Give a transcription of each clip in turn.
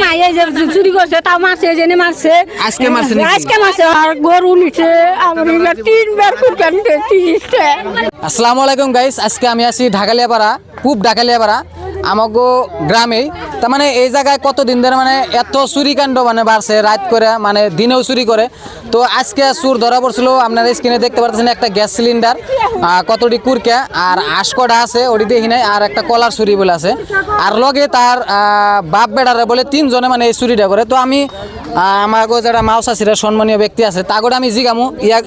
মাইয়ে যে চুরি করছে তাও মারছে জেনে মারছে আজকে মারছে নাকি? আজকে মারছে আর গরু নিছে আমার এবার 3 বার কুরবানি দিয়েছে। আসসালামু আলাইকুম গাইস, আজকে আমি আছি ঢাকালিয়াপাড়া, পূব ঢাকালিয়াপাড়া আমাগো গ্রামে। তার মানে এই জায়গায় কতদিন ধরে মানে এত চুরিকাণ্ড মানে বাড়ছে, রাত করে মানে দিনেও চুরি করে। তো আজকে চুর ধরা পড়ছিল, আপনারা স্ক্রিনে দেখতে পাচ্ছেন একটা গ্যাস সিলিন্ডার, কতটি কুরকা আর আশকটা আছে ওটি দেখি নাই, আর একটা কলার চুরি বলে আছে, আর লগে তার বাপ বেড়ারে বলে 3 জনে মানে এই চুরিটা করে। তো আমি আমাগো যারা মাউসাসিরা সম্মানীয় ব্যক্তি আছে তাগোটা আমি জিগামু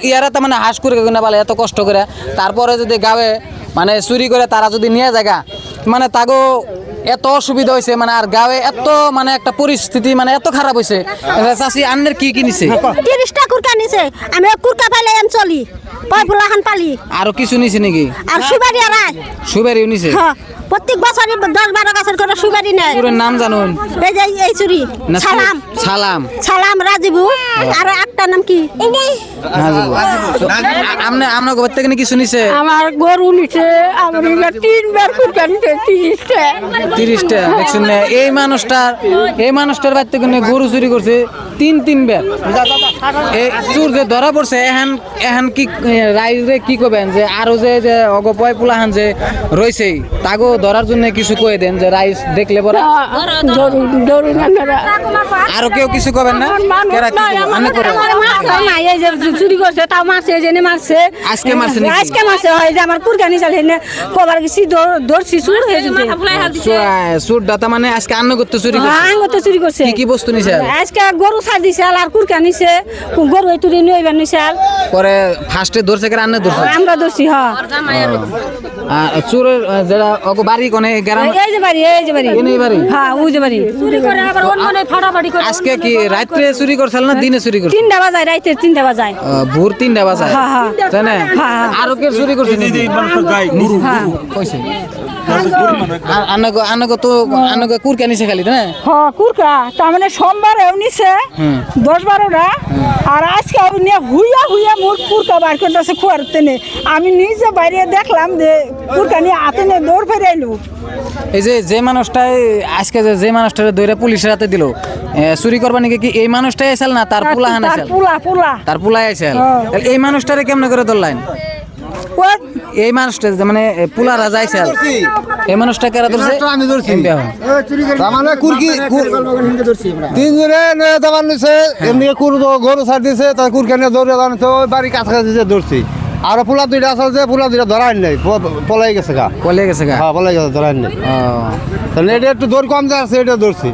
ইয়ারা তো মানে হাঁস করে কিনা বলে এত কষ্ট করে, তারপরে যদি গাবে মানে চুরি করে তারা যদি নিয়ে জায়গা মানে তাগো এত অসুবিধা হয়েছে, মানে আর গাঁয়ে এত মানে একটা পরিস্থিতি মানে এত খারাপ হয়েছে। চাষি আন্নের কি কিনিছে? 30টা কুরকা নিছে, আমি কুরকা পাইলে আমি চলি পয় ফুলাখান পালি আরো কিছু নিছে নাকি? আর সুবারি আর সুবেরিও নিছে? হ্যাঁ, প্রত্যেক বছরই 10-12 গাছের করে সুবারি নেয়। চুরের নাম জানুন? এই যে এই চুরি না, সালাম সালাম সালাম রাজিবু, আর একটা নাম কি আপনার ঘর থেকে কিছু নিছে? আমার গরু নিছে, আমার এবার 3 বার কুরবানি দিয়েছে 30টা। দেখছেন না, এই মানুষটার বাড়িতে কিনে গরু চুরি করছে 3 বার। এই চুর যে ধরা পড়ছে এহান কি রাইজে কি করবেন যে আরো যে অগপয় পোলাহান যে রয়েছে তাগো ধরার জন্য কিছু কয়ে দেন যে রাইজ দেখলে পরে আরো কেউ কিছু করবেন না? কেরা কি করবে? আনে করে চুরি করছে তাও মারছে জেনে মারছে আজকে মারছে নাকি? আজকে মারছে হয় যে আমার কুরবানি চালে না কবার গেছি ধরছি চুর হয়ে যেতে চুরটা তার মানে আজকে আন্ন করতে চুরি করছে? আঙ্গত চুরি করছে। কি বস্তু নিছে? আজকে গরু ছাড় দিছে আর কুরকা নিছে, গরু এই তুলে নিয়ে এবার নিছে পরে ফার্স্টে ধরছে কে রান্না ধরছে? আমরা ধরছি। হ্যাঁ, আর চুরের যেটা অগো বাড়ি কোনে গ্রাম? এই যে বাড়ি এই বাড়ি? হ্যাঁ, ওই যে বাড়ি চুরি করে আবার অন্য ফাটাফাটি করে। আজকে কি রাত্রে চুরি করছিল না দিনে চুরি করছে? 3টা বাজায়, রাইতে 3টা বাজায়। ভোর 3টা বাজায়? হ্যাঁ, হ্যাঁ। তাই না? হ্যাঁ। আরো কে চুরি করছে নাকি? হ্যাঁ, কইছে আনগো তো আনগো কুরকা নিছে খালি না? হ্যাঁ, কুরকা তার মানে সোমবারেও নিছে 10-12টা, আর আজকে নিয়ে হুইয়া মোর কুরকা বার করতেছে খোয়ার তেনে। আমি নিজে বাইরে দেখলাম যে কুরকা নিয়ে হাতে নিয়ে দৌড় ফেরে এলো। এই যে মানুষটাই আজকে যে মানুষটারে ধরে পুলিশের হাতে দিল চুরি করবা নাকি, কি এই মানুষটাই আইসাল না তার পুলাহান আইসাল? তার পুলাই আইসাল। এই মানুষটারে কেমনে করে ধরলেন? এই মানুষটা মানে পুলা রাজা আইসাল, এই মানুষটা কেরা ধরছে? আমি ধরছি। মানে কুরকি 3 জনে দাবার নিছে, এমনি গরু ছাড় দিছে, তার কুরকা নিয়ে দৌড়ে জানছে ওই বাড়ি কাছাকাছি যে ধরছি। আর পোলা 2টা আছে যে পোলা 2টা ধরাই নাই, পলাই গেছে গা। পলে গেছে গা? হ্যাঁ, পলাই গেছে, ধরাই নাই। তাহলে এটা একটু দৌড় কম যা আছে, এটা ধরছি।